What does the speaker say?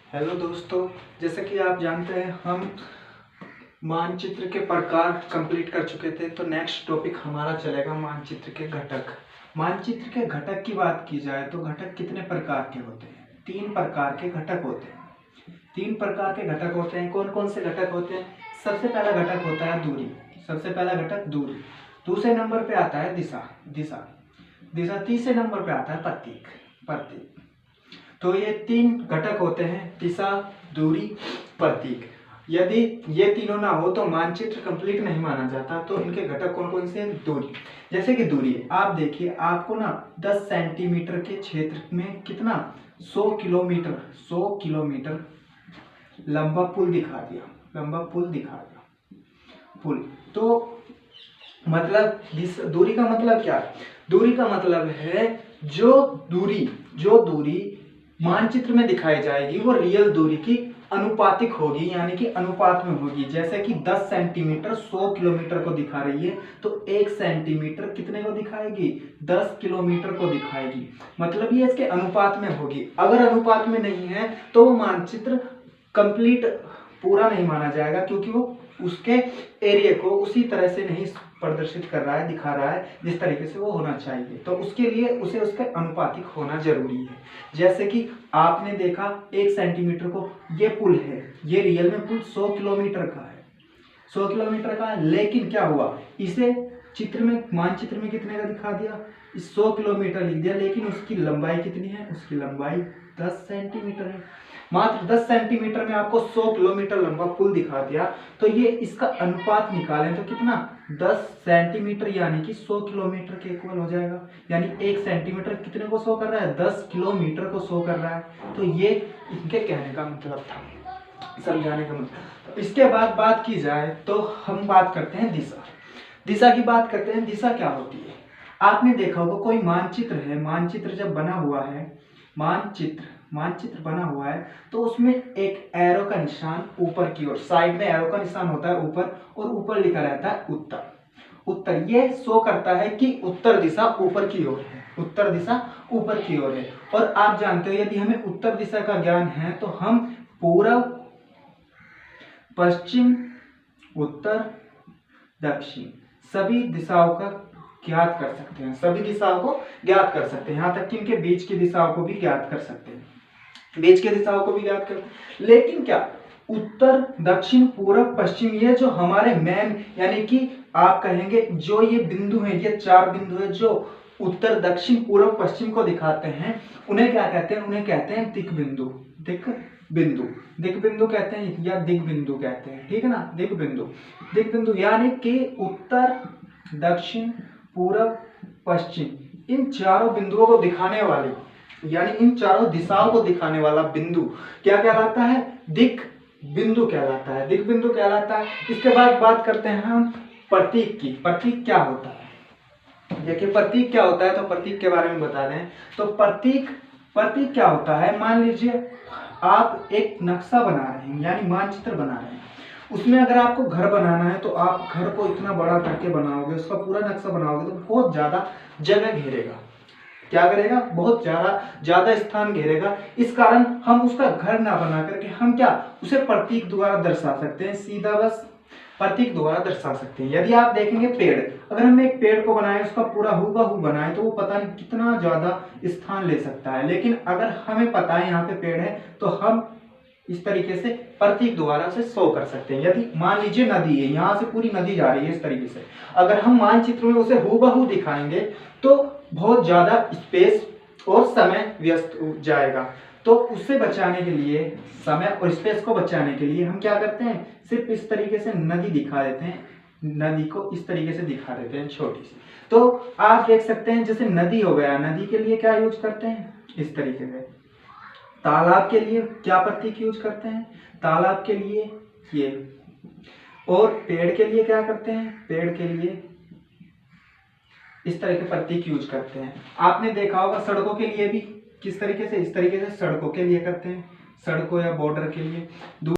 Hello दोस्तों, जैसे कि आप जानते हैं हम मानचित्र के प्रकार कंप्लीट कर चुके थे। तो नेक्स्ट टॉपिक हमारा चलेगा मानचित्र के घटक। मानचित्र के घटक की बात की जाए तो घटक कितने प्रकार के होते हैं? 3 प्रकार के घटक होते हैं। 3 प्रकार के घटक होते हैं। कौन कौन से घटक होते हैं? सबसे पहला घटक होता है दूरी। सबसे पहला घटक दूरी। दूसरे नंबर पे आता है दिशा। दिशा दिशा तीसरे नंबर पे आता है प्रतीक। प्रतीक। तो ये 3 घटक होते हैं, दिशा, दूरी, प्रतीक। यदि ये तीनों ना हो तो मानचित्र कंप्लीट नहीं माना जाता। तो इनके घटक कौन कौन से हैं? दूरी। जैसे कि दूरी, आप देखिए, आपको ना 10 सेंटीमीटर के क्षेत्र में कितना 100 किलोमीटर लंबा पुल दिखा दिया। लंबा पुल दिखा दिया। पुल तो मतलब दूरी का मतलब क्या है? दूरी का मतलब है जो दूरी मानचित्र में दिखाई जाएगी वो रियल दूरी की अनुपातिक होगी, यानी कि अनुपात में होगी। जैसे कि 10 सेंटीमीटर 100 किलोमीटर को दिखा रही है तो 1 सेंटीमीटर कितने को दिखाएगी? 10 किलोमीटर को दिखाएगी। मतलब ये इसके अनुपात में होगी। अगर अनुपात में नहीं है तो वो मानचित्र कंप्लीट पूरा नहीं माना जाएगा, क्योंकि वो उसके एरिया को उसी तरह से नहीं प्रदर्शित कर रहा है, दिखा रहा है जिस तरीके से वो होना चाहिए। तो उसके लिए उसे उसके अनुपातिक होना जरूरी है। जैसे कि आपने देखा 1 सेंटीमीटर को, ये पुल है, ये रियल में पुल 100 किलोमीटर का है। 100 किलोमीटर का है, लेकिन क्या हुआ, इसे चित्र में, मानचित्र में कितने का दिखा दिया? 100 किलोमीटर लिख दिया, लेकिन उसकी लंबाई कितनी है? उसकी लंबाई 10 सेंटीमीटर है। मात्र 10 सेंटीमीटर में आपको 100 किलोमीटर लंबा पुल दिखा दिया। तो ये इसका अनुपात निकालें तो कितना? 10 सेंटीमीटर यानी कि 100 किलोमीटर के इक्वल हो जाएगा। यानी 1 सेंटीमीटर कितने को शो कर रहा है? 10 किलोमीटर को शो कर रहा है। तो ये इनके कहने का मतलब था, समझाने का मतलब। इसके बाद बात की जाए तो हम बात करते हैं दिशा। दिशा की बात करते हैं। दिशा क्या होती है? आपने देखा होगा कोई मानचित्र है, मानचित्र जब बना हुआ है, मानचित्र बना हुआ है तो उसमें एक एरो का निशान ऊपर की ओर, साइड में एरो का निशान होता है ऊपर, और ऊपर लिखा रहता है उत्तर। उत्तर ये शो करता है कि उत्तर दिशा ऊपर की ओर है। उत्तर दिशा ऊपर की ओर है। और आप जानते हो यदि हमें उत्तर दिशा का ज्ञान है तो हम पूर्व, पश्चिम, उत्तर, दक्षिण सभी दिशाओं का ज्ञात कर सकते हैं। सभी दिशाओं को ज्ञात कर सकते हैं, यहाँ तक कि इनके बीच की दिशाओं को भी ज्ञात कर सकते हैं। बीच के दिशाओं को भी ज्ञात करते हैं। लेकिन क्या उत्तर, दक्षिण, पूर्व, पश्चिम, ये जो हमारे मेन, यानी कि आप कहेंगे जो ये बिंदु हैं, ये 4 बिंदु है जो उत्तर, दक्षिण, पूर्व, पश्चिम को दिखाते हैं, उन्हें क्या कहते हैं? उन्हें कहते हैं दिक बिंदु। दिक बिंदु, दिक बिंदु कहते हैं या दिक बिंदु कहते हैं, ठीक है ना? दिक बिंदु, दिक बिंदु यानी कि उत्तर, दक्षिण, पूर्व, पश्चिम, इन चारों बिंदुओं को दिखाने वाले, यानी इन चारों दिशाओं को दिखाने वाला बिंदु क्या कहलाता है? दिक बिंदु कहलाता है। दिक बिंदु कहलाता है। इसके बाद बात करते हैं हम प्रतीक की। प्रतीक क्या होता है? देखिए प्रतीक क्या होता है, तो प्रतीक के बारे में बता दें तो प्रतीक क्या होता है? मान लीजिए आप एक नक्शा बना रहे हैं, यानी मानचित्र बना रहे हैं। उसमें अगर आपको घर बनाना है तो आप घर को इतना बड़ा करके बनाओगे, उसका पूरा नक्शा बनाओगे तो बहुत ज्यादा जगह घेरेगा। क्या करेगा? बहुत ज्यादा स्थान घेरेगा। इस कारण हम उसका घर ना बना करके हम क्या, उसे प्रतीक द्वारा दर्शा सकते हैं। सीधा बस प्रतीक द्वारा दर्शा सकते हैं। यदि आप देखेंगे पेड़, अगर हम एक पेड़ को बनाए, उसका पूरा हूबहू बनाए तो वो पता नहीं कितना ज्यादा स्थान ले सकता है। लेकिन अगर हमें पता है यहाँ पे पेड़ है तो हम इस तरीके से प्रतीक द्वारा से शो कर सकते हैं। यदि मान लीजिए नदी है, यहाँ से पूरी नदी जा रही है इस तरीके से, अगर हम मानचित्र में उसे हूबहू दिखाएंगे तो बहुत ज्यादा स्पेस और समय व्यस्त हो जाएगा। तो उससे बचाने के लिए, समय और स्पेस को बचाने के लिए हम क्या करते हैं? सिर्फ इस तरीके से नदी दिखा देते हैं। नदी को इस तरीके से दिखा देते हैं, छोटी सी। तो आप देख सकते हैं जैसे नदी हो गया, नदी के लिए क्या यूज करते हैं? इस तरीके से। तालाब के लिए क्या प्रतीक यूज करते हैं? तालाब के लिए ये। और पेड़ के लिए क्या करते हैं? पेड़ के लिए इस तरह के प्रतीक यूज करते हैं। आपने देखा होगा सड़कों के लिए भी किस तरीके से, इस तरीके से सड़कों के लिए करते हैं, सड़कों या बॉर्डर के लिए।